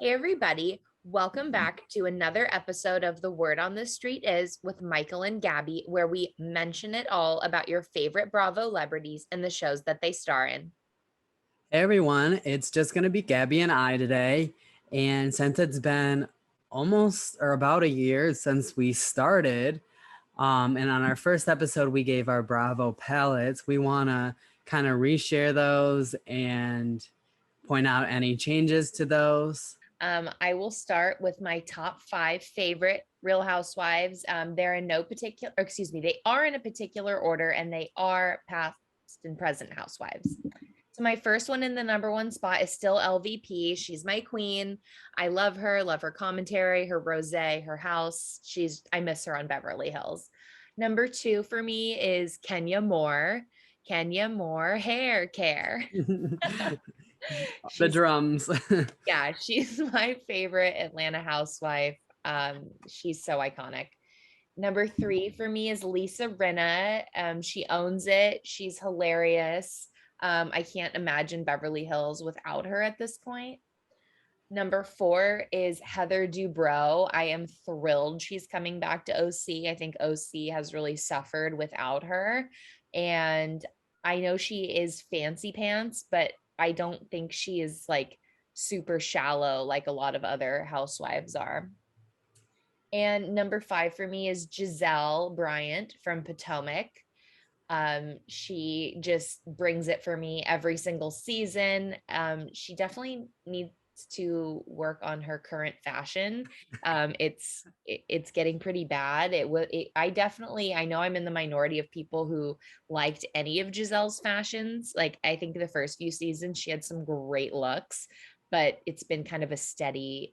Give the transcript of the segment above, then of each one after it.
Hey, everybody. Welcome back to another episode of The Word on the Street Is with Michael and Gaby, where we mention it all about your favorite Bravo celebrities and the shows that they star in. Hey everyone, it's just going to be Gabby and I today. And since it's been almost or about a year since we started, and on our first episode, we gave our Bravo palettes, we want to kind of reshare those and point out any changes to those. I will start with my top five favorite Real Housewives. They're in no particular, they are in a particular order and they are past and present housewives. So my first one in the number one spot is still LVP. She's my queen. I love her commentary, her rosé, her house. I miss her on Beverly Hills. Number two for me is Kenya Moore. Kenya Moore hair care. The She's drums. Yeah, she's my favorite Atlanta housewife. She's so iconic. Number three for me is Lisa Rinna. She owns it. She's hilarious. I can't imagine Beverly Hills without her at this point. Number four is Heather Dubrow. I am thrilled she's coming back to OC. I think OC has really suffered without her. And I know she is fancy pants, but I don't think she is like super shallow like a lot of other housewives are. And number five for me is Gisele Bryant from Potomac. She just brings it for me every single season. She definitely needs to work on her current fashion. It's getting pretty bad. I know I'm in the minority of people who liked any of Gisele's fashions. Like I think the first few seasons she had some great looks, but it's been kind of a steady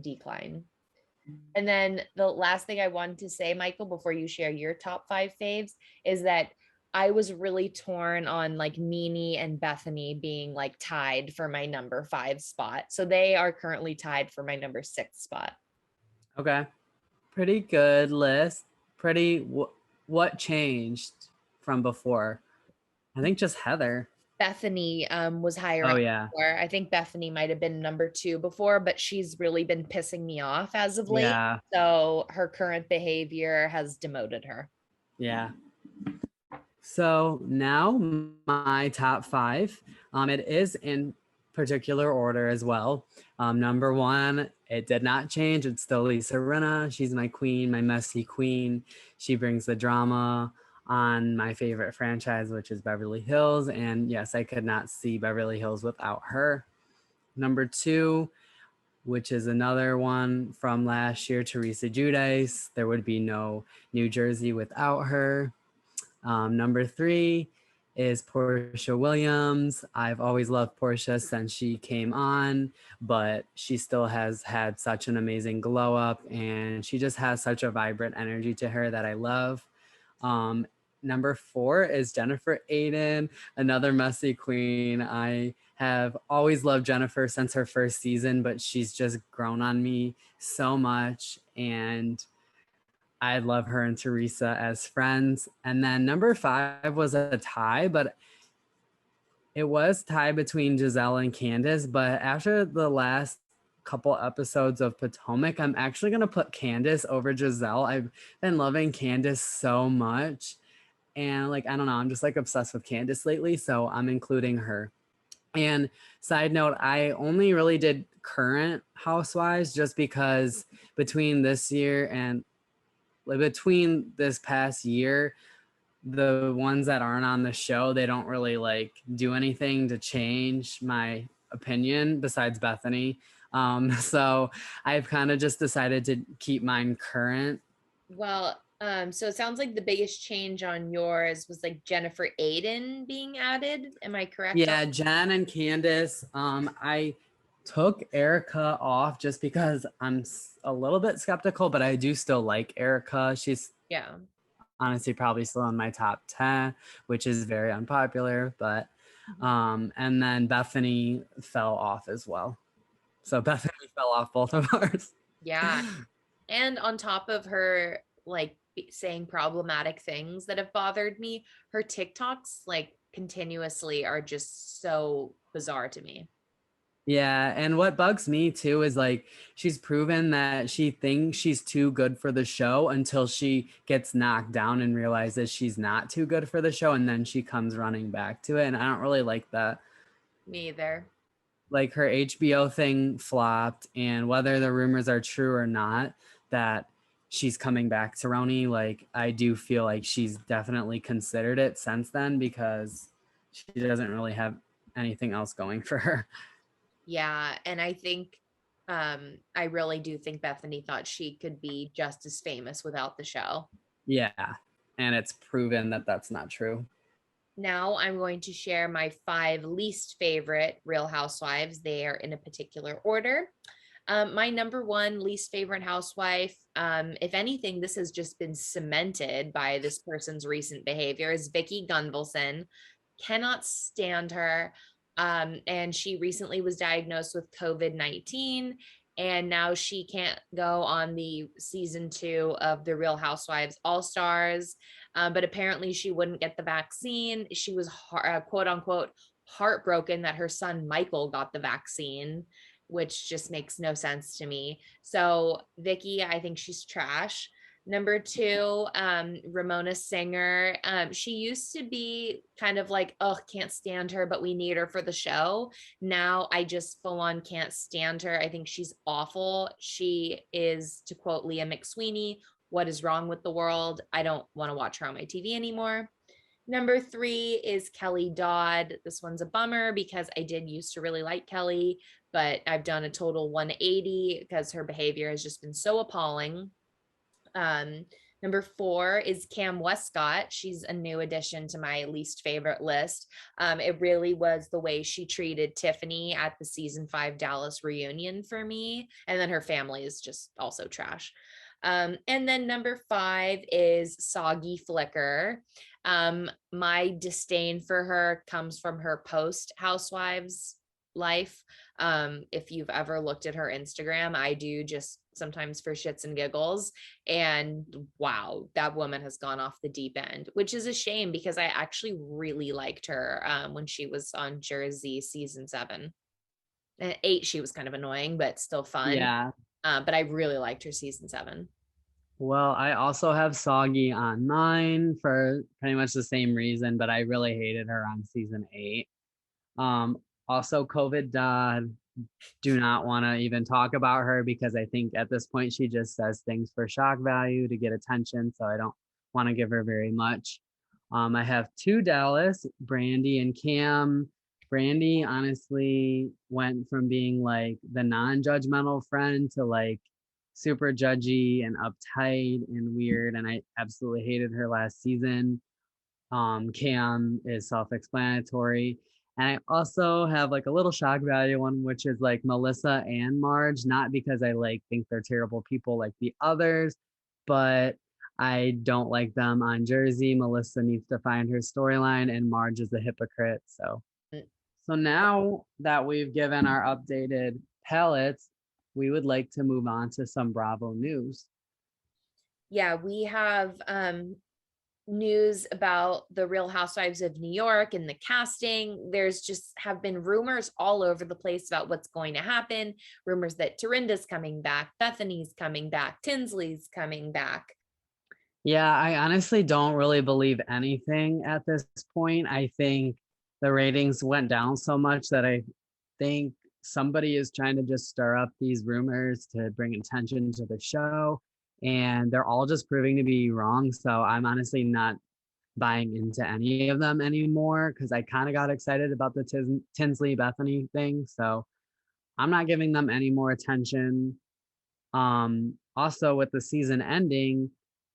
decline. And then the last thing I wanted to say, Michael, before you share your top five faves, is that I was really torn on like Nene and Bethany being like tied for my number five spot. So they are currently tied for my number six spot. Okay. Pretty good list. What changed from before? I think just Heather. Bethany was higher Oh up yeah. before. I think Bethany might have been number two before, but she's really been pissing me off as of late. Yeah. So her current behavior has demoted her. Yeah. So now my top five. It is in particular order as well. Number one, it did not change. It's still Lisa Rinna. She's my queen, my messy queen. She brings the drama on my favorite franchise, which is Beverly Hills. And yes, I could not see Beverly Hills without her. Number two, which is another one from last year, Teresa Giudice. There would be no New Jersey without her. Number three is Parisha Williams. I've always loved Portia since she came on, but she still has had such an amazing glow up and she just has such a vibrant energy to her that I love. Um, Number four is Jennifer Aiden, another messy queen. I have always loved Jennifer since her first season, but she's just grown on me so much. And I love her and Teresa as friends. And then number five was a tie, but it was tied between Gisele and Candace. But after the last couple episodes of Potomac, I'm actually going to put Candace over Gisele. I've been loving Candace so much. And like, I don't know, I'm just like obsessed with Candace lately. So I'm including her. And side note, I only really did current housewives just because between this year and between this past year, the ones that aren't on the show, they don't really like do anything to change my opinion besides Bethany. So I've kind of just decided to keep mine current. Well, so it sounds like the biggest change on yours was like Jennifer Aiden being added. Am I correct? Yeah, Jen and Candace. I took Erica off just because I'm a little bit skeptical, but I do still like Erica. She's Yeah. honestly probably still in my top 10, which is very unpopular, but and then Bethany fell off as well. So Bethany fell off both of ours. Yeah. And on top of her like saying problematic things that have bothered me, her TikToks like continuously are just so bizarre to me. Yeah, and what bugs me too is like she's proven that she thinks she's too good for the show until she gets knocked down and realizes she's not too good for the show, and then she comes running back to it. And I don't really like that. Me either. Like her HBO thing flopped, and whether the rumors are true or not that she's coming back to Roni, like I do feel like she's definitely considered it since then because she doesn't really have anything else going for her. Yeah, and I think I really do think Bethany thought she could be just as famous without the show. Yeah, and it's proven that that's not true. Now I'm going to share my 5 least favorite Real Housewives. They are in a particular order. My number 1 least favorite housewife, if anything, this has just been cemented by this person's recent behavior, is Vicky Gunvalson. Cannot stand her. And she recently was diagnosed with COVID-19. And now she can't go on the season 2 of the Real Housewives All Stars. But apparently, she wouldn't get the vaccine. She was quote unquote heartbroken that her son Michael got the vaccine, which just makes no sense to me. So Vicky, I think she's trash. Number 2, Ramona Singer. She used to be kind of like, oh, can't stand her, but we need her for the show. Now I just full on can't stand her. I think she's awful. She is, to quote Leah McSweeney, what is wrong with the world? I don't want to watch her on my TV anymore. Number 3 is Kelly Dodd. This one's a bummer because I did used to really like Kelly, but I've done a total 180 because her behavior has just been so appalling. Um, Number 4 is Cam Westcott. She's a new addition to my least favorite list. It really was the way she treated Tiffany at the season 5 Dallas reunion for me. And then her family is just also trash. And then number 5 is Soggy Flicker. My disdain for her comes from her post Housewives life. If you've ever looked at her Instagram, I do just sometimes for shits and giggles. And wow, that woman has gone off the deep end, which is a shame because I actually really liked her when she was on Jersey season 7. And 8, she was kind of annoying, but still fun. Yeah. But I really liked her season 7. Well, I also have Soggy on mine for pretty much the same reason, but I really hated her on season 8. Um, Also, COVID Dodd, do not want to even talk about her because I think at this point she just says things for shock value to get attention. So I don't want to give her very much. I have 2 Dallas, Brandy and Cam. Brandy honestly went from being like the non-judgmental friend to like super judgy and uptight and weird. And I absolutely hated her last season. Cam is self-explanatory. And I also have like a little shock value one, which is like Melissa and Marge, not because I like think they're terrible people like the others, but I don't like them on Jersey. Melissa needs to find her storyline, and Marge is a hypocrite. So now that we've given our updated palettes, we would like to move on to some Bravo news. Yeah, we have news about the Real Housewives of New York and the casting. There's just have been rumors all over the place about what's going to happen. Rumors that Dorinda's coming back, Bethany's coming back, Tinsley's coming back. Yeah, I honestly don't really believe anything at this point. I think the ratings went down so much that I think somebody is trying to just stir up these rumors to bring attention to the show. And they're all just proving to be wrong. So I'm honestly not buying into any of them anymore because I kind of got excited about the Tinsley Bethany thing. So I'm not giving them any more attention. Also, with the season ending,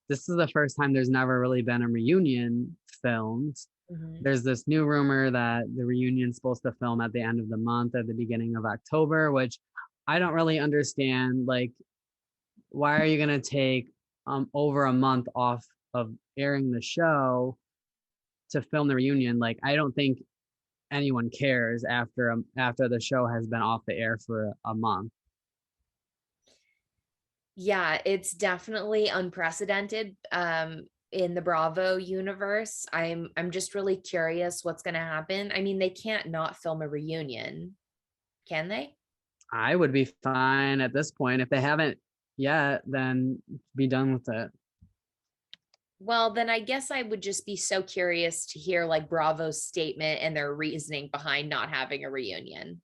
this is the first time there's never really been a reunion filmed. Mhm. There's this new rumor that the reunion's supposed to film at the end of the month, at the beginning of October, which I don't really understand. Like, why are you going to take over a month off of airing the show to film the reunion? Like, I don't think anyone cares after the show has been off the air for a month. Yeah, it's definitely unprecedented in the Bravo universe. I'm just really curious what's going to happen. I mean, they can't not film a reunion. Can they? I would be fine at this point. If they haven't yet, then be done with it. Well, then I guess I would just be so curious to hear like Bravo's statement and their reasoning behind not having a reunion.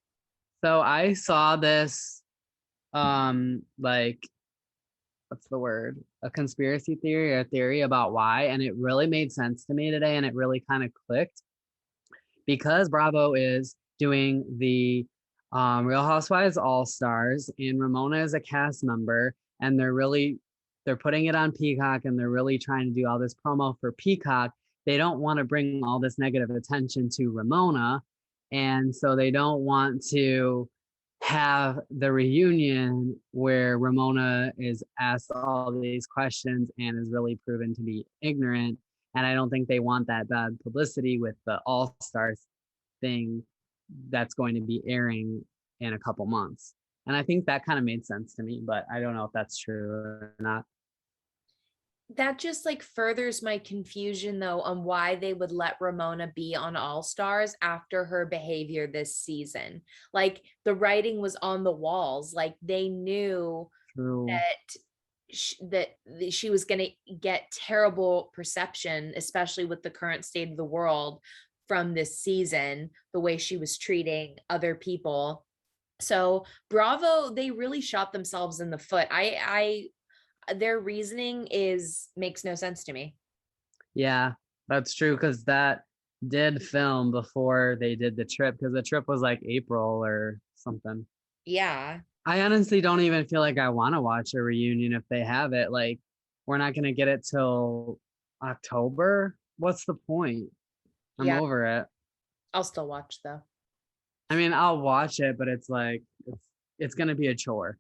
So I saw this, like, what's the word? A conspiracy theory or a theory about why. And it really made sense to me today. And it really kind of clicked because Bravo is doing the Real Housewives All Stars, and Ramona is a cast member, and they're putting it on Peacock, and they're really trying to do all this promo for Peacock. They don't want to bring all this negative attention to Ramona, and so they don't want to have the reunion where Ramona is asked all these questions and is really proven to be ignorant. And I don't think they want that bad publicity with the All Stars thing that's going to be airing in a couple months. And I think that kind of made sense to me, but I don't know if that's true or not. That just like furthers my confusion though on why they would let Ramona be on All Stars after her behavior this season. Like the writing was on the walls. Like they knew True. that she was going to get terrible perception, especially with the current state of the world from this season, the way she was treating other people. So Bravo, they really shot themselves in the foot. Their reasoning makes no sense to me. Yeah, that's true because that did film before they did the trip because the trip was like April or something. Yeah. I honestly don't even feel like I want to watch a reunion if they have it. Like, we're not going to get it till October. What's the point? I'm Yeah. over it. I'll still watch though. I mean, I'll watch it, but it's like it's going to be a chore.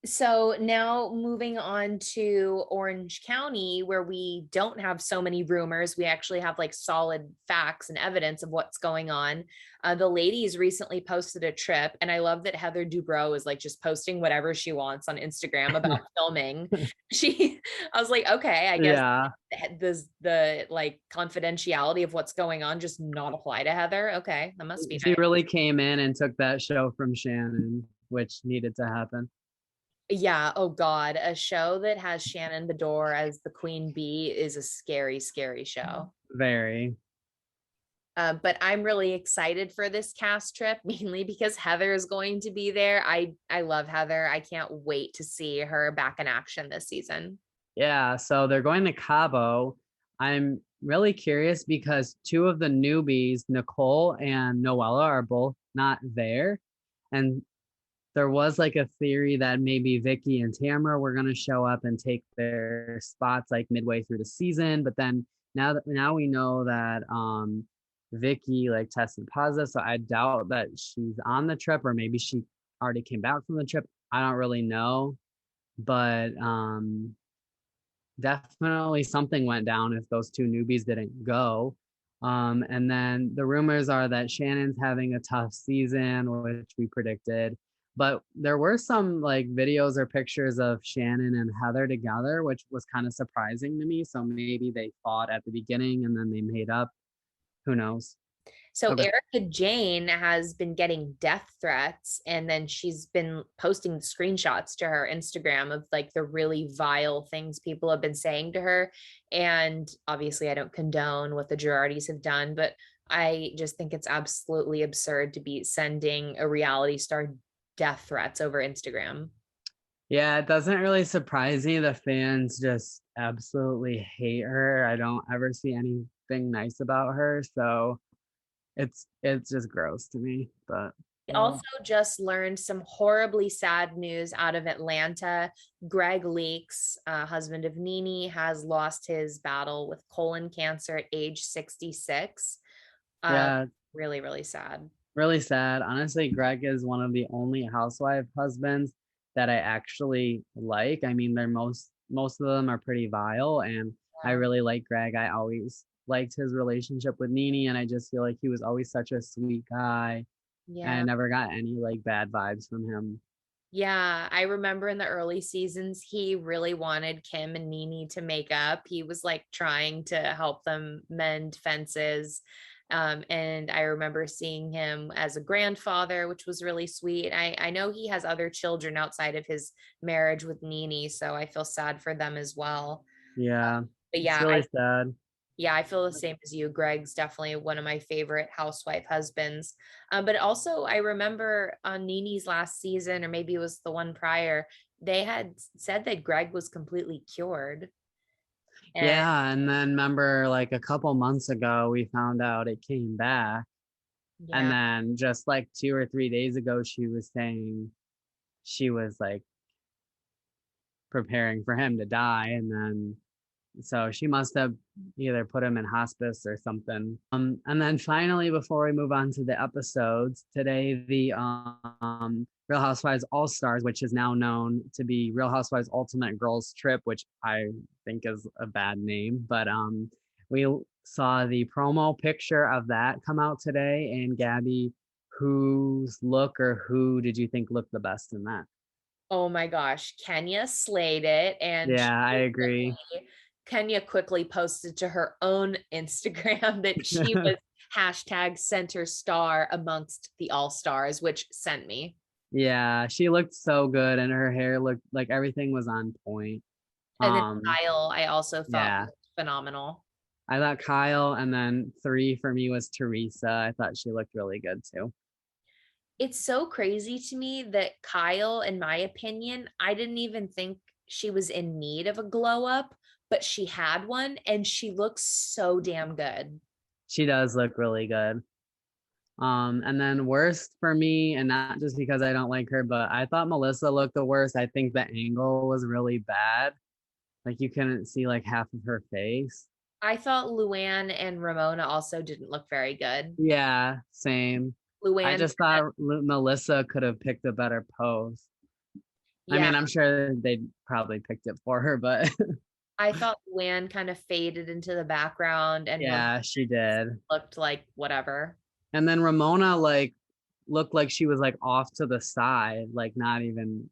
So now moving on to Orange County, where we don't have so many rumors, we actually have like solid facts and evidence of what's going on. The ladies recently posted a trip, and I love that Heather Dubrow is like just posting whatever she wants on Instagram about filming. I was like, okay, I guess Yeah. does the like confidentiality of what's going on just not apply to Heather? Okay, that must be She nice. really came in and took that show from Shannon, which needed to happen. Yeah. Oh God. A show that has Shannon Bedore as the queen bee is a scary, scary show. Very. But I'm really excited for this cast trip, mainly because Heather is going to be there. I love Heather. I can't wait to see her back in action this season. Yeah, so they're going to Cabo. I'm really curious because two of the newbies, Nicole and Noella, are both not there. And there was like a theory that maybe Vicky and Tamara were going to show up and take their spots like midway through the season. But then now we know that Vicky like tested positive. So I doubt that she's on the trip, or maybe she already came back from the trip. I don't really know. But definitely something went down if those two newbies didn't go. And then the rumors are that Shannon's having a tough season, which we predicted. But there were some like videos or pictures of Shannon and Heather together, which was kind of surprising to me. So maybe they fought at the beginning and then they made up. Who knows? So Okay. Erica Jane has been getting death threats, and then she's been posting screenshots to her Instagram of like the really vile things people have been saying to her. And obviously, I don't condone what the Girardis have done, but I just think it's absolutely absurd to be sending a reality star death threats over Instagram. Yeah, it doesn't really surprise me. The fans just absolutely hate her. I don't ever see anything nice about her. So it's just gross to me. But We also just learned some horribly sad news out of Atlanta. Greg Leakes, husband of Nene, has lost his battle with colon cancer at age 66. Uh, yeah, really, really sad. really sad. Honestly, Greg is one of the only housewife husbands that I actually like. I mean, they're most of them are pretty vile, and I Yeah. really like Greg. I always liked his relationship with Nene, and I just feel like he was always such a sweet guy, and I Yeah. never got any like bad vibes from him. Yeah. I remember in the early seasons, he really wanted Kim and Nene to make up. He was like trying to help them mend fences. And I remember seeing him as a grandfather, which was really sweet. I know he has other children outside of his marriage with Nene, so I feel sad for them as well. Yeah, But it's yeah, really sad. yeah, I feel the same as you. Greg's definitely one of my favorite housewife husbands. But also, I remember on Nene's last season, or maybe it was the one prior, they had said that Greg was completely cured. And Yeah, and then remember like a couple months ago we found out it came back. And yeah, then just like 2 or 3 days ago, she was saying she was like preparing for him to die. And then so she must have either put him in hospice or something. And then finally, before we move on to the episodes, today the Real Housewives All Stars, which is now known to be Real Housewives Ultimate Girls Trip, which I think is a bad name, but we saw the promo picture of that come out today. And Gabby, whose look or who did you think looked the best in that? oh my gosh, Kenya slayed it. And Yeah, I agree. Kenya quickly posted to her own Instagram that she was hashtag center star amongst the all stars, which sent me. Yeah, she looked so good and her hair looked like everything was on point. And then Um, Kyle, I also thought yeah, was phenomenal. I thought Kyle, and then 3 for me was Teresa. I thought she looked really good too. It's so crazy to me that Kyle, in my opinion, I didn't even think she was in need of a glow up, but she had one and she looks so damn good. She does look really good. And then worst for me, and not just because I don't like her, but I thought Melissa looked the worst. I think the angle was really bad. Like you couldn't see like half of her face. I thought Luann and Ramona also didn't look very good. Yeah, same. I Luann, just thought Melissa could have picked a better pose. I yeah, mean, I'm sure they probably picked it for her, but I thought Luann kind of faded into the background and Ramona yeah, she did. looked like whatever. And then Ramona like looked like she was like off to the side, like not even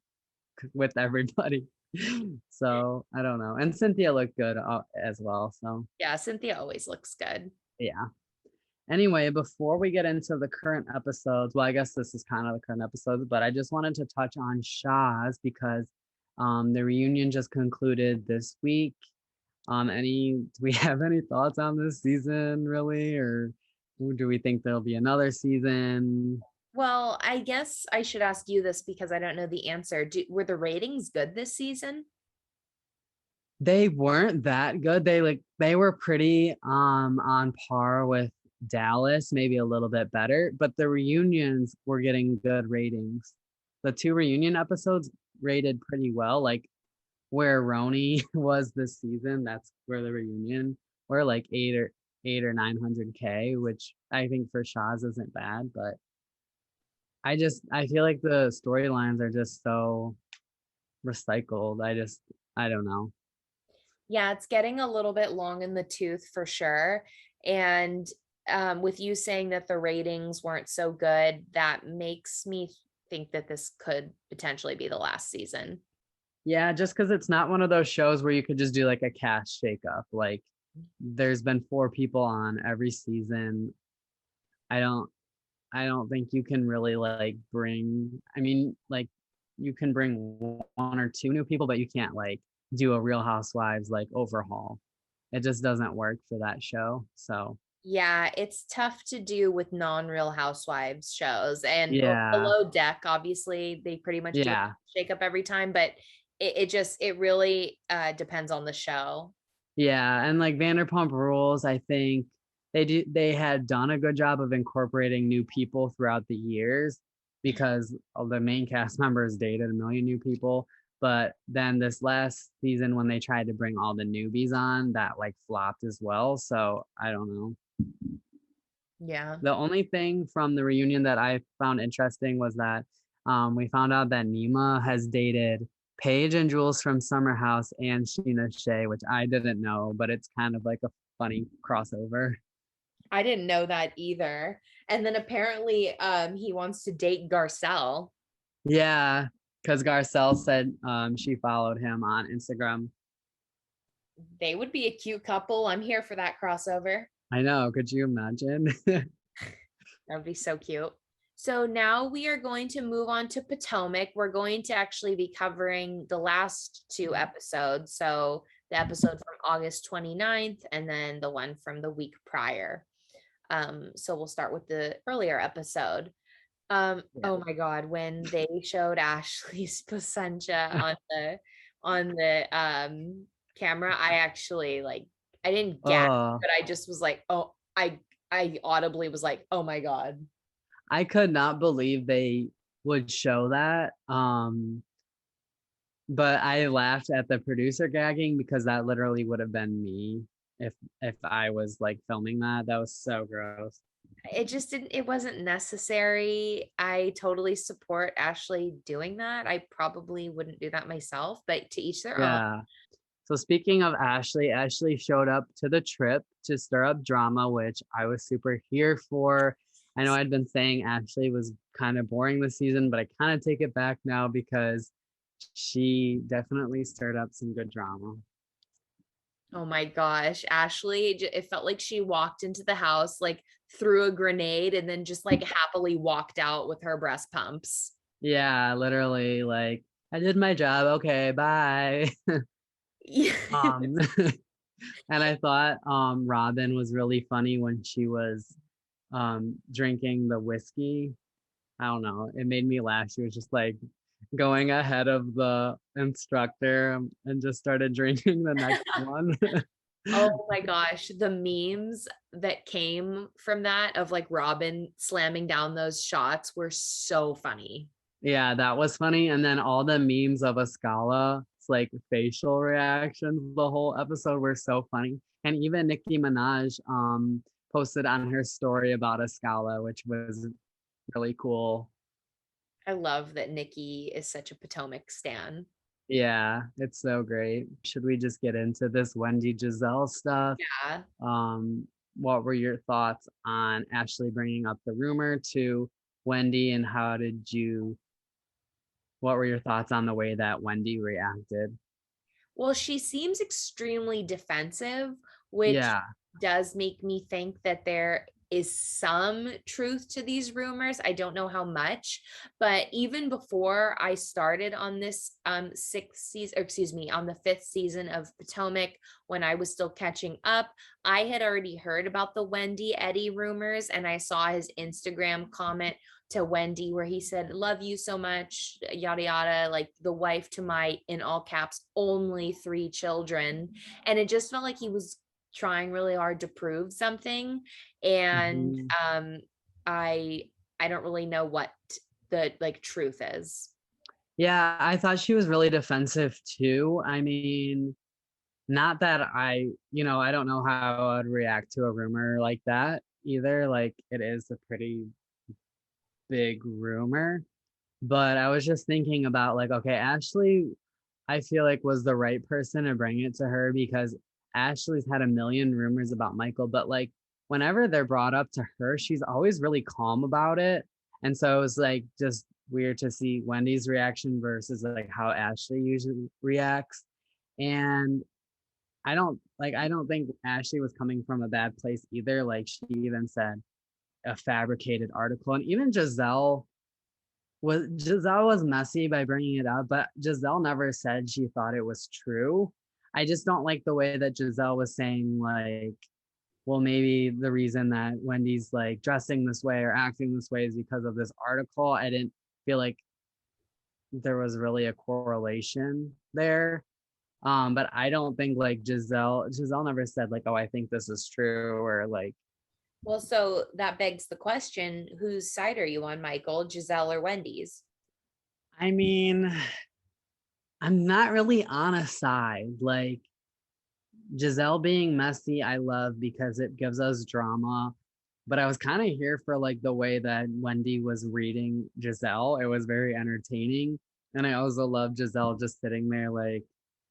with everybody. So I don't know. And Cynthia looked good as well. So Yeah, Cynthia always looks good. yeah. Anyway, before we get into the current episodes, well, I guess this is kind of the current episodes, but I just wanted to touch on Shaw's because the reunion just concluded this week. Do we have any thoughts on this season really, or do we think there'll be another season? Well, I guess I should ask you this because I don't know the answer. Were the ratings good this season? They weren't that good. They were pretty on par with Dallas, maybe a little bit better, but the reunions were getting good ratings. The 2 reunion episodes rated pretty well, like where Roni was this season, that's where the reunion were like 8 or 900K, which I think for Shaw's isn't bad, but I feel like the storylines are just so recycled. I don't know. Yeah, it's getting a little bit long in the tooth for sure. And with you saying that the ratings weren't so good, that makes me think that this could potentially be the last season. Yeah, just because it's not one of those shows where you could just do like a cast shakeup. Like there's been 4 people on every season. I don't I don't think you can really like bring, I mean, like you can bring 1 or 2 new people, but you can't like do a Real Housewives like overhaul. It just doesn't work for that show. So Yeah, it's tough to do with non-Real Housewives shows. And yeah, Below Deck, obviously, they pretty much do a yeah, shake up every time, but it really depends on the show. yeah. And like Vanderpump Rules, I think they had done a good job of incorporating new people throughout the years because all the main cast members dated a million new people. But then this last season, when they tried to bring all the newbies on, that like flopped as well. So I don't know. Yeah. The only thing from the reunion that I found interesting was that we found out that Nima has dated Paige and Jules from Summer House and Sheena Shea, which I didn't know, but it's kind of like a funny crossover. I didn't know that either. And then apparently he wants to date Garcelle. Yeah, because Garcelle said she followed him on Instagram. They would be a cute couple. I'm here for that crossover. I know. Could you imagine? That would be so cute. So now we are going to move on to Potomac. We're going to actually be covering the last two episodes. So the episode from August 29th and then the one from the week prior. So we'll start with the earlier episode. Yeah. Oh my God, when they showed Ashley's placenta on the camera, I actually like I didn't gasp, Oh, but I just was like, oh, I audibly was like, oh my God. I could not believe they would show that. But I laughed at the producer gagging because that literally would have been me if I was like filming that. That was so gross. It just didn't, it wasn't necessary. I totally support Ashley doing that. I probably wouldn't do that myself, but to each their own. Yeah. So speaking of Ashley, Ashley showed up to the trip to stir up drama, which I was super here for. I know I'd been saying Ashley was kind of boring this season, but I kind of take it back now because she definitely stirred up some good drama. Oh my gosh, Ashley, it felt like she walked into the house, like threw a grenade and then just like happily walked out with her breast pumps. Yeah, literally, like I did my job. Okay, bye. Yeah. Um, and I thought Robin was really funny when she was drinking the whiskey. I don't know. It made me laugh. She was just like going ahead of the instructor and just started drinking the next one. Oh my gosh, the memes that came from that of like Robin slamming down those shots were so funny. Yeah, that was funny. And then all the memes of Ascala's like facial reactions the whole episode were so funny. And even Nicki Minaj posted on her story about Ascala, which was really cool. I love that Nikki is such a Potomac stan. Yeah, it's so great. Should we just get into this Wendy Giselle stuff? Yeah. Um, what were your thoughts on Ashley bringing up the rumor to Wendy, and what were your thoughts on the way that Wendy reacted? Well, she seems extremely defensive, which Yeah. does make me think that there is some truth to these rumors. I don't know how much, but even before I started on this sixth season, or excuse me, on the fifth season of Potomac, when I was still catching up, I had already heard about the Wendy Eddie rumors, and I saw his Instagram comment to Wendy where he said, "Love you so much, yada yada, like the wife to my, in all caps, only three children." And it just felt like he was trying really hard to prove something. And Mhm. I I don't really know what the like truth is. Yeah, I thought she was really defensive too. I mean, not that I don't know how I'd react to a rumor like that either. Like, it is a pretty big rumor. But I was just thinking about like, okay, Ashley, I feel like was the right person to bring it to her because Ashley's had a million rumors about Michael, but like whenever they're brought up to her, she's always really calm about it. And so it was like just weird to see Wendy's reaction versus like how Ashley usually reacts. And I don't think Ashley was coming from a bad place either. Like she even said a fabricated article, and even Giselle was messy by bringing it up, but Giselle never said she thought it was true. I just don't like the way that Giselle was saying like, well, maybe the reason that Wendy's like dressing this way or acting this way is because of this article. I didn't feel like there was really a correlation there. But I don't think like Giselle never said like, oh, I think this is true, or like, Well, so that begs the question, whose side are you on, Michael, Giselle or Wendy's? I mean, I'm not really on a side. Like Giselle being messy, I love because it gives us drama. But I was kind of here for like the way that Wendy was reading Giselle. It was very entertaining. And I also love Giselle just sitting there like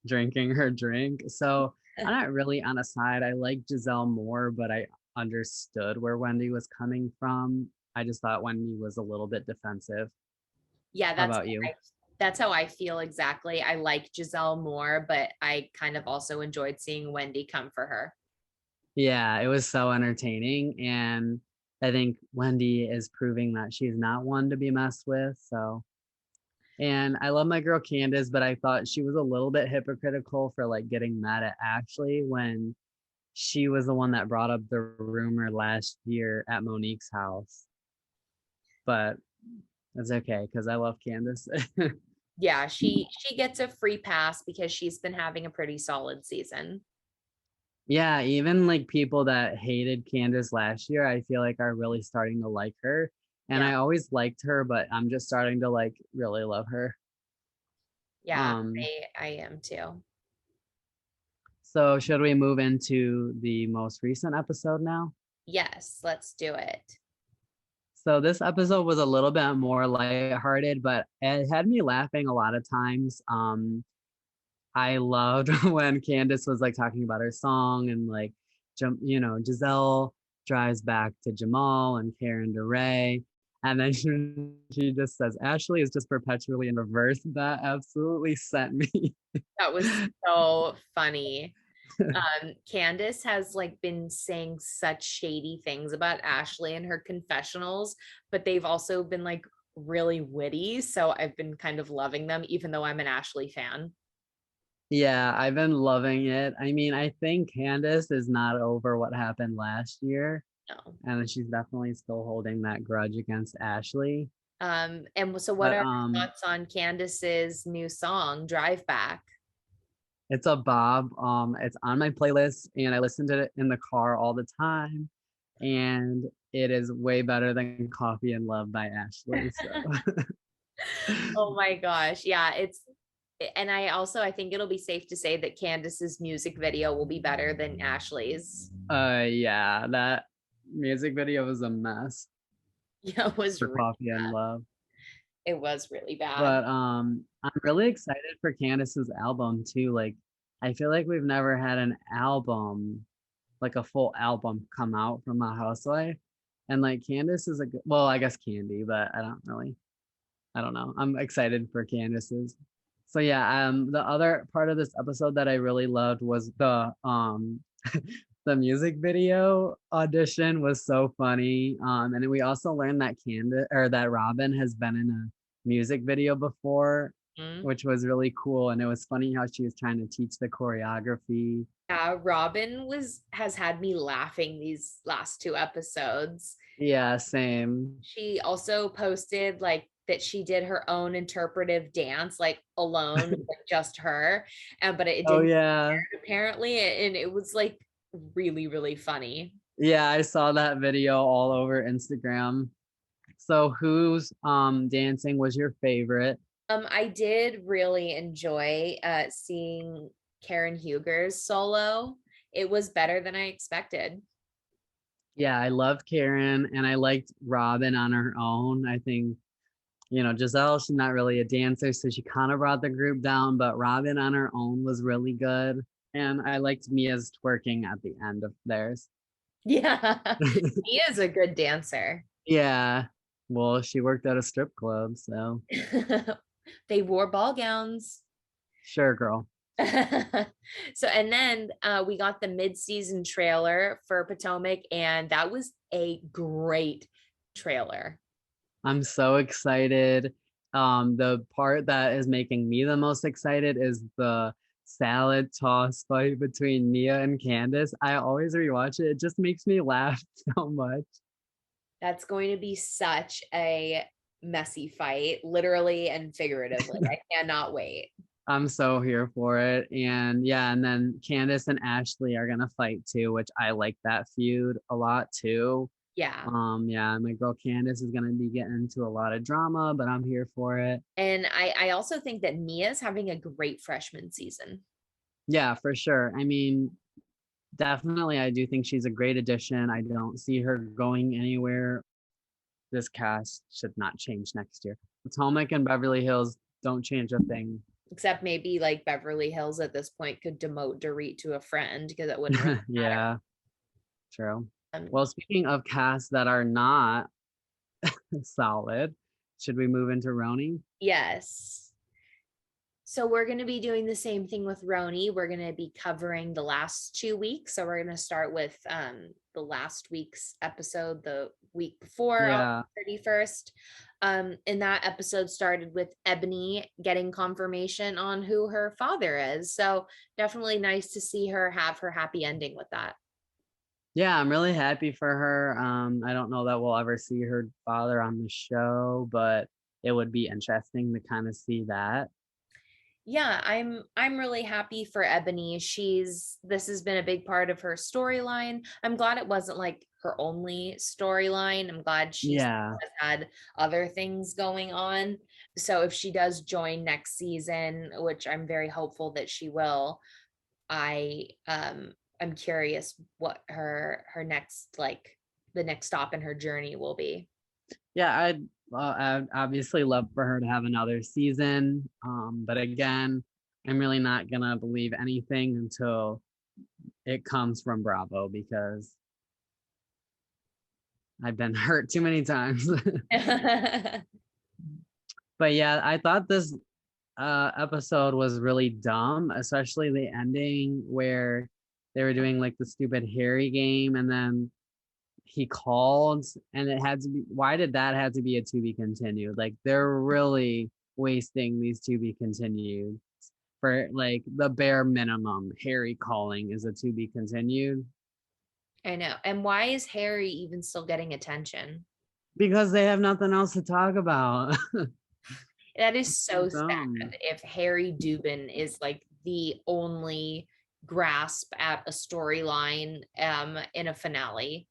drinking her drink. So I'm not really on a side. I like Giselle more, but I understood where Wendy was coming from. I just thought Wendy was a little bit defensive. Yeah, How about you? that's how I feel exactly. I like Giselle more, but I kind of also enjoyed seeing Wendy come for her. Yeah, it was so entertaining. And I think Wendy is proving that she's not one to be messed with. So, and I love my girl Candace, but I thought she was a little bit hypocritical for like getting mad at Ashley when she was the one that brought up the rumor last year at Monique's house. But it's okay because I love Candace. Yeah, she gets a free pass because she's been having a pretty solid season. Yeah, even like people that hated Candace last year, I feel like are really starting to like her. And Yeah. I always liked her, but I'm just starting to like really love her. Yeah, Um, I am too. so should we move into the most recent episode now? Yes, let's do it. So this episode was a little bit more lighthearted, but it had me laughing a lot of times. I loved when Candace was like talking about her song and like, Gisele drives back to Jamal and Karen to Ray. And then she just says, Ashley is just perpetually in reverse. That absolutely sent me. That was so funny. Candace has like been saying such shady things about Ashley in her confessionals, but they've also been like really witty. So I've been kind of loving them, even though I'm an Ashley fan. Yeah, I've been loving it. I mean, I think Candace is not over what happened last year, No. and she's definitely still holding that grudge against Ashley. And so what But are your thoughts on Candace's new song, Drive Back? it's a Bob. It's on my playlist, and I listen to it in the car all the time. And it is way better than Coffee and Love by Ashley. So, Oh my gosh. Yeah, and I think it'll be safe to say that Candace's music video will be better than Ashley's. yeah, that music video was a mess Yeah, it was for really Coffee and bad. Love. It was really bad. But I'm really excited for Candace's album too. Like, I feel like we've never had an album, like a full album, come out from a housewife. And like Candace is a good, well, I guess Candy, but I don't know. I'm excited for Candace's. So yeah, the other part of this episode that I really loved was the the music video audition was so funny. And then we also learned that Candace or that Robin has been in a music video before, Mhm. which was really cool. And it was funny how she was trying to teach the choreography. Yeah, Robin has had me laughing these last two episodes. Yeah, same. She also posted like that she did her own interpretive dance, like alone, like just her, and but it Oh didn't yeah. apparently, and it was like really, really funny. Yeah, I saw that video all over Instagram. So whose dancing was your favorite? I did really enjoy seeing Karen Huger's solo. It was better than I expected. Yeah, I loved Karen and I liked Robin on her own. I think, Gisele, she's not really a dancer, so she kind of brought the group down, but Robin on her own was really good. And I liked Mia's twerking at the end of theirs. Yeah, he is a good dancer. Yeah. Well, she worked at a strip club, so They wore ball gowns. sure, girl. So, and then we got the mid-season trailer for Potomac, and that was a great trailer. I'm so excited. The part that is making me the most excited is the salad toss fight between Mia and Candace. I always rewatch it. It just makes me laugh so much. That's going to be such a messy fight, literally and figuratively. I cannot wait. I'm so here for it. And yeah, and then Candace and Ashley are gonna fight too, which I like that feud a lot too. Yeah. Yeah, my girl Candace is gonna be getting into a lot of drama, but I'm here for it. And I also think that Mia's having a great freshman season. Yeah, for sure. I mean, definitely, I do think she's a great addition. I don't see her going anywhere. This cast should not change next year. Potomac and Beverly Hills don't change a thing. Except maybe like Beverly Hills at this point could demote Dorit to a friend because it wouldn't really matter. Yeah, true. Um, Well, speaking of casts that are not solid, should we move into Roni? yes. So we're going to be doing the same thing with Roni. We're going to be covering the last 2 weeks. So we're going to start with the last week's episode, the week before on Yeah. the 31st. And that episode started with Ebony getting confirmation on who her father is. So definitely nice to see her have her happy ending with that. Yeah, I'm really happy for her. I don't know that we'll ever see her father on the show, but it would be interesting to kind of see that. Yeah, I'm really happy for Ebony. This has been a big part of her storyline. I'm glad it wasn't like her only storyline. I'm glad she's Yeah. has had other things going on. So if she does join next season, which I'm very hopeful that she will, I'm curious what her next like the next stop in her journey will be. Yeah, I'd obviously love for her to have another season. But again, I'm really not gonna believe anything until it comes from Bravo because I've been hurt too many times. But yeah, I thought this episode was really dumb, especially the ending where they were doing like the stupid Harry game and then he called and it had to be, why did that have to be a to be continued? Like they're really wasting these to be continued for like the bare minimum. Harry calling is a to be continued I know. And why is Harry even still getting attention? because they have nothing else to talk about. That is So so dumb. sad if Harry Dubin is like the only grasp at a storyline in a finale.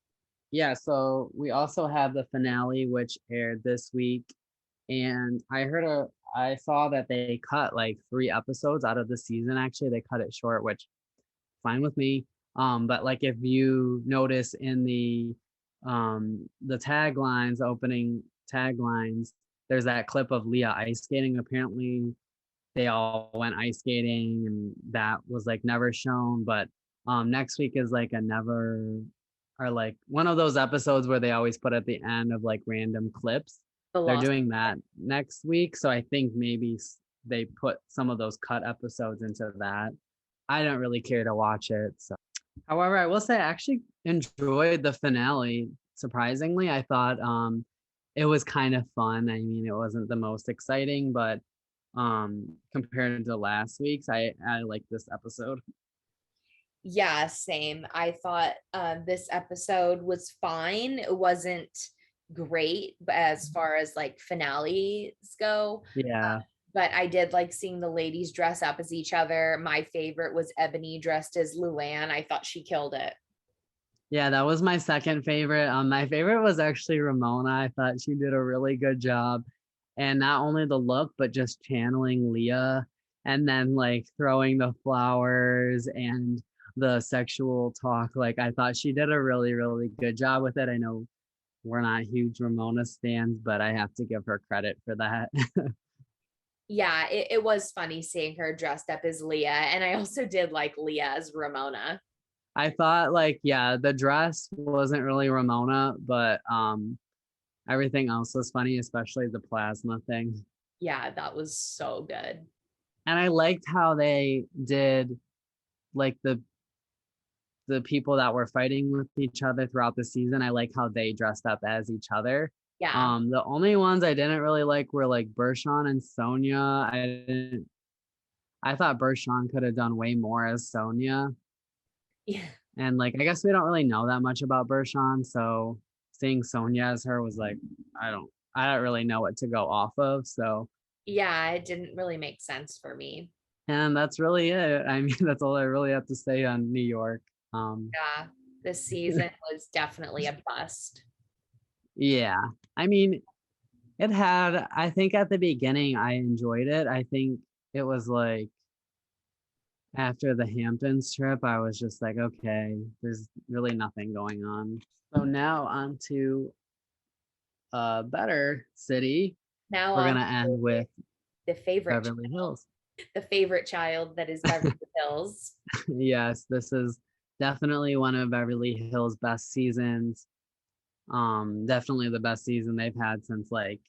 Yeah, so we also have the finale which aired this week, and I saw that they cut like 3 episodes out of the season. Actually, they cut it short, which fine with me. But like if you notice in the taglines, opening taglines, there's that clip of Leah ice skating. Apparently, they all went ice skating, and that was like never shown. But next week is like a never, or like one of those episodes where they always put at the end of like random clips. The They're lost. doing that next week, so I think maybe they put some of those cut episodes into that. I don't really care to watch it. So, however, I will say I actually enjoyed the finale. Surprisingly, I thought it was kind of fun. I mean, it wasn't the most exciting, but compared to last week's, I like this episode. Yeah, same. I thought this episode was fine. It wasn't great but as far as like finales go. Yeah. But I did like seeing the ladies dress up as each other. My favorite was Ebony dressed as Luann. I thought she killed it. Yeah, that was my second favorite. My favorite was actually Ramona. I thought she did a really good job. And not only the look, but just channeling Leah and then like throwing the flowers and the sexual talk. Like I thought she did a really, really good job with it. I know we're not huge Ramona stands, but I have to give her credit for that. Yeah, it was funny seeing her dressed up as Leah. And I also did like Leah as Ramona. I thought like, yeah, the dress wasn't really Ramona, but everything else was funny, especially the plasma thing. Yeah, that was so good. And I liked how they did like the people that were fighting with each other throughout the season. I like how they dressed up as each other. Yeah. The only ones I didn't really like were like Bershon and Sonia. I thought Bershon could have done way more as Sonia. Yeah. And like I guess we don't really know that much about Bershon, so seeing Sonia as her was like I don't really know what to go off of. So Yeah, it didn't really make sense for me. and that's really it. I mean, that's all I really have to say on New York. Yeah, this season was definitely a bust. Yeah. I mean, it had, I think at the beginning I enjoyed it. I think it was like after the Hamptons trip, I was just like, okay, there's really nothing going on. So now on to a better city. Now We're on gonna end with the favorite Beverly Hills. the favorite child that is Beverly Hills. Yes, this is definitely one of Beverly Hills' best seasons. Definitely the best season they've had since like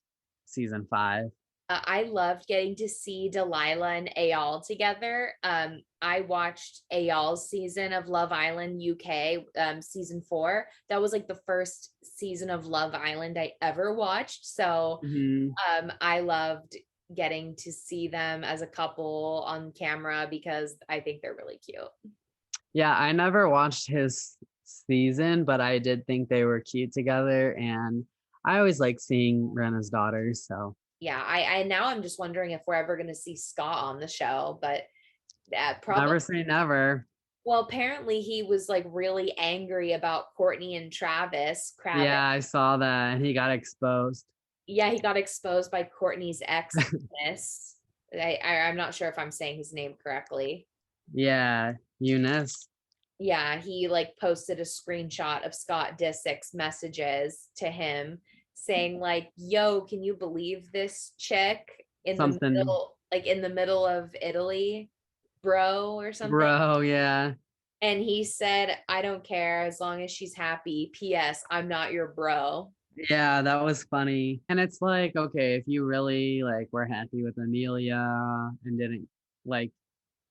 season 5. I loved getting to see Delilah and Ayal together. I watched Ayal's season of Love Island UK, season 4. That was like the first season of Love Island I ever watched. So Mhm. I loved getting to see them as a couple on camera because I think they're really cute. Yeah, I never watched his season, but I did think they were cute together, and I always like seeing Rena's daughters. So Yeah, I now I'm just wondering if we're ever going to see Scott on the show, but probably. never say never. Well, apparently he was like really angry about Courtney and Travis Kravitz. Yeah, I saw that, and he got exposed. Yeah, he got exposed by Courtney's ex. I'm not sure if I'm saying his name correctly. Yeah, Eunice. Yeah, he like posted a screenshot of Scott Disick's messages to him saying like, "Yo, can you believe this chick in the Something, middle, like in the middle of Italy, bro, or something?" bro. Yeah, And he said, "I don't care as long as she's happy. P.S. I'm not your bro." yeah, that was funny. And it's like, okay, if you really like were happy with Amelia and didn't like,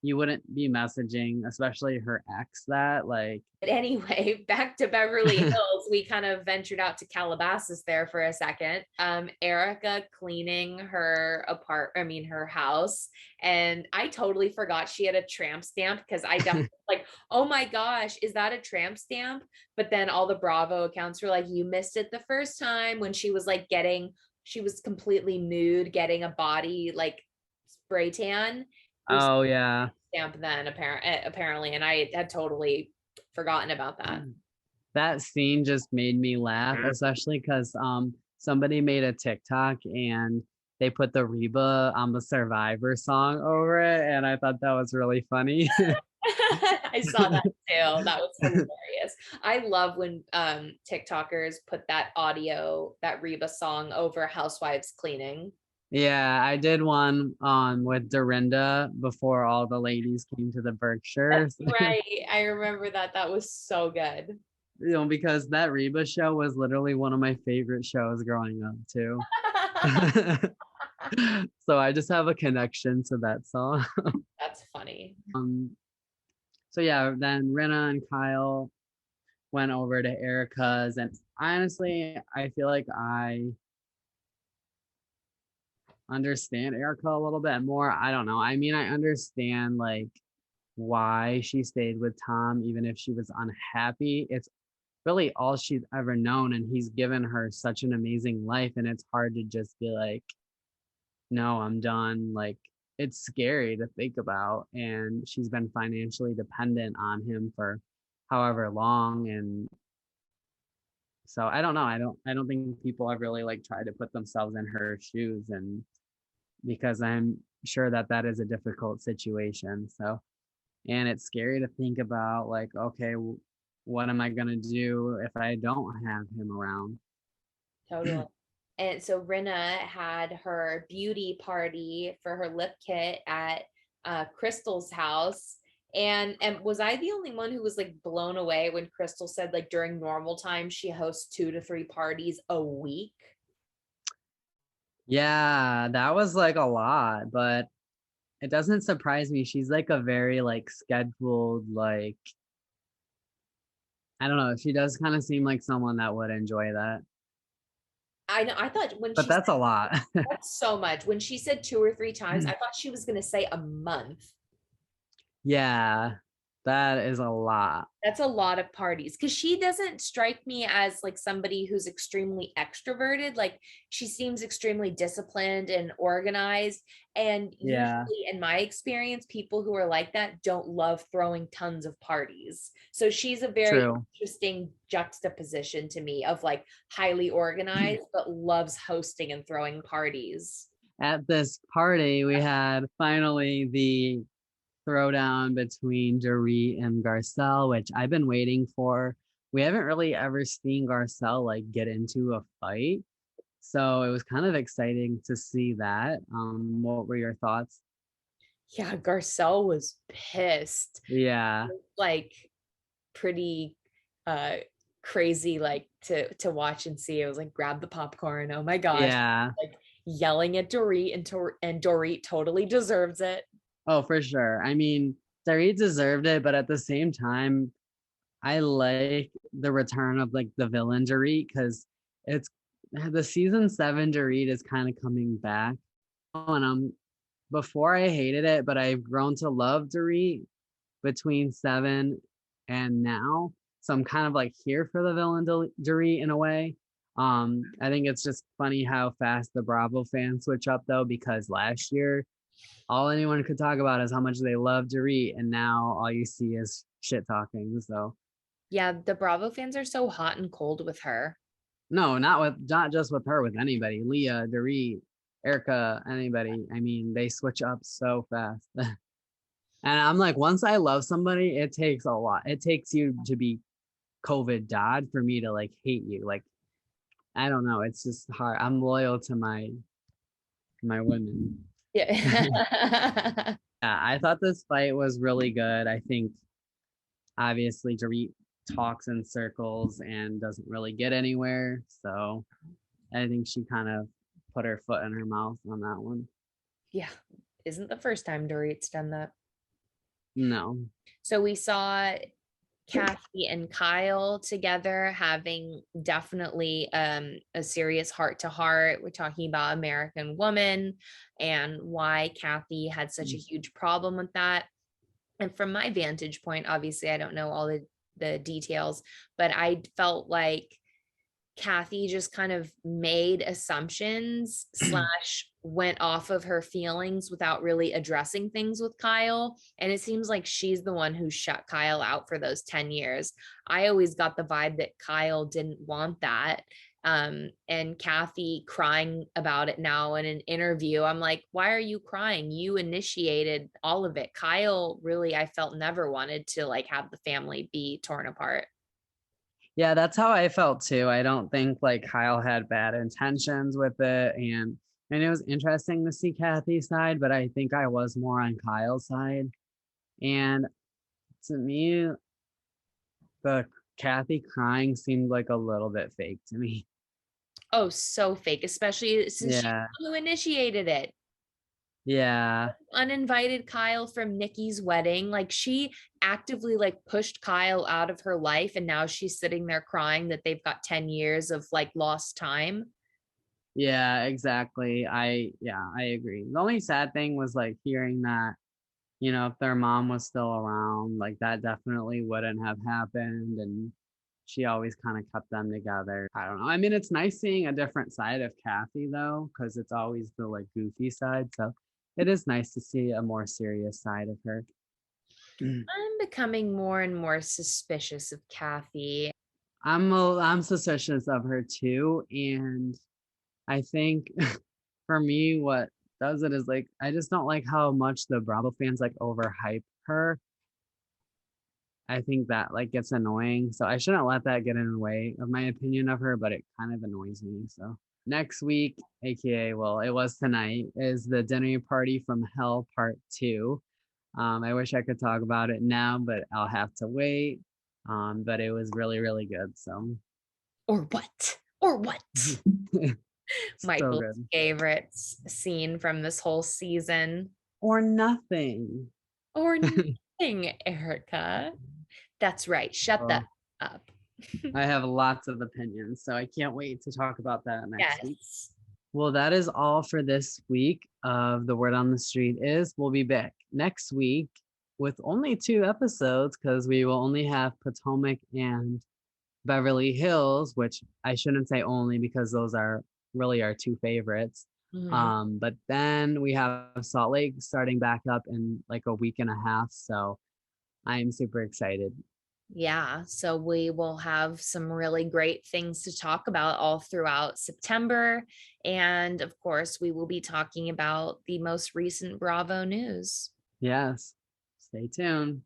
you wouldn't be messaging, especially her ex, that like. But anyway, back to Beverly Hills. We kind of ventured out to Calabasas there for a second. Erica cleaning her house. And I totally forgot she had a tramp stamp because I definitely like, oh my gosh, is that a tramp stamp? But then all the Bravo accounts were like, you missed it the first time when she was like she was completely nude, getting a body like spray tan. Oh yeah. Stamp then apparently, and I had totally forgotten about that. That scene just made me laugh, especially because somebody made a TikTok and they put the Reba the Survivor song over it, and I thought that was really funny. I saw that too. That was hilarious. I love when TikTokers put that audio, that Reba song over Housewives cleaning. Yeah, I did one with Dorinda before all the ladies came to the Berkshires. Right. I remember that. That was so good. Because that Reba show was literally one of my favorite shows growing up too. So I just have a connection to that song. That's funny. So yeah, then Rinna and Kyle went over to Erica's, and honestly, I feel like I understand Erica a little bit more. I don't know. I mean, I understand like why she stayed with Tom, even if she was unhappy. It's really all she's ever known, and he's given her such an amazing life, and it's hard to just be like, no, I'm done. Like, it's scary to think about, and she's been financially dependent on him for however long. And so I don't know. I don't think people have really like tried to put themselves in her shoes, and because I'm sure that that is a difficult situation. So, and it's scary to think about like, okay, what am I going to do if I don't have him around? Totally. And so Rinna had her beauty party for her lip kit at Crystal's house. And was I the only one who was like blown away when Crystal said like during normal time she hosts 2 to 3 parties a week? Yeah, that was like a lot, but it doesn't surprise me. She's like a very like scheduled, like, I don't know. She does kind of seem like someone that would enjoy that, I know. I thought when but she said that's a lot. that's so much. When she said 2 or 3 times, I thought she was going to say a month. Yeah, that is a lot. That's a lot of parties because she doesn't strike me as like somebody who's extremely extroverted. Like she seems extremely disciplined and organized. And Yeah, usually, in my experience, people who are like that don't love throwing tons of parties. So she's a very true. interesting juxtaposition to me of like highly organized, but loves hosting and throwing parties. At this party, we had finally the throwdown between Jerry and Garcelle, which I've been waiting for. We haven't really ever seen Garcelle like get into a fight. So it was kind of exciting to see that. What were your thoughts? Yeah, Garcelle was pissed. Yeah. Like pretty uh crazy like to watch and see. It was like grab the popcorn. Oh my gosh. Yeah. Like yelling at Dorit, and Dorit totally deserves it. Oh, for sure. I mean, Dorit deserved it, but at the same time, I like the return of like the villain Dorit because it's the season 7 Dorit is kind of coming back. And before I hated it, but I've grown to love Dorit between 7 and now. So I'm kind of like here for the villain Dorit in a way. I think it's just funny how fast the Bravo fans switch up though, because last year all anyone could talk about is how much they love Dorit, and now all you see is shit talking. So Yeah, the Bravo fans are so hot and cold with her. no, not just with her, with anybody. Leah, Dorit, Erica, anybody. I mean, they switch up so fast. And I'm like, once I love somebody, it takes a lot. It takes you to be COVID Dodd for me to like hate you. Like, I don't know. It's just hard. I'm loyal to my women. Yeah. Yeah, I thought this fight was really good. I think obviously Dorit talks in circles and doesn't really get anywhere. So I think she kind of put her foot in her mouth on that one. Yeah. Isn't the first time Dorit's done that. No. So we saw Kathy and Kyle together having definitely a serious heart to heart. We're talking about American Woman and why Kathy had such a huge problem with that. And from my vantage point, obviously, I don't know all the details, but I felt like Kathy just kind of made assumptions slash went off of her feelings without really addressing things with Kyle. And it seems like she's the one who shut Kyle out for those 10 years. I always got the vibe that Kyle didn't want that. And Kathy crying about it now in an interview. I'm like, why are you crying? You initiated all of it. Kyle really, I felt, never wanted to like have the family be torn apart. Yeah, that's how I felt too. I don't think like Kyle had bad intentions with it. And it was interesting to see Kathy's side, but I think I was more on Kyle's side. And to me, the Kathy crying seemed like a little bit fake to me. Oh, so fake, especially since she's Yeah. the one who initiated it. Yeah. Uninvited Kyle from Nikki's wedding. Like she actively like pushed Kyle out of her life, and now she's sitting there crying that they've got 10 years of like lost time. Yeah, exactly. I agree. The only sad thing was like hearing that, if their mom was still around, like that definitely wouldn't have happened. And she always kind of kept them together. I don't know. I mean, it's nice seeing a different side of Kathy though, because it's always the like goofy side. So it is nice to see a more serious side of her. I'm becoming more and more suspicious of Kathy. I'm suspicious of her too, and I think for me, what does it is like I just don't like how much the Bravo fans like overhype her. I think that like gets annoying. So I shouldn't let that get in the way of my opinion of her, but it kind of annoys me. So next week, aka well, it was tonight, is the dinner party from hell part 2. I wish I could talk about it now, but I'll have to wait. But it was really, really good. So Or what? Or what? so Michael's good. favorite scene from this whole season. Or nothing. Or nothing, Erica. That's right. Shut that Well, up. I have lots of opinions, so I can't wait to talk about that next week. Yes. Well, that is all for this week of The Word on the Street is. We'll be back next week with only 2 episodes because we will only have Potomac and Beverly Hills, which I shouldn't say only because those are really our 2 favorites. But then we have Salt Lake starting back up in like a week and a half. So I'm super excited. Yeah, so we will have some really great things to talk about all throughout September. And of course, we will be talking about the most recent Bravo news. Yes. Stay tuned.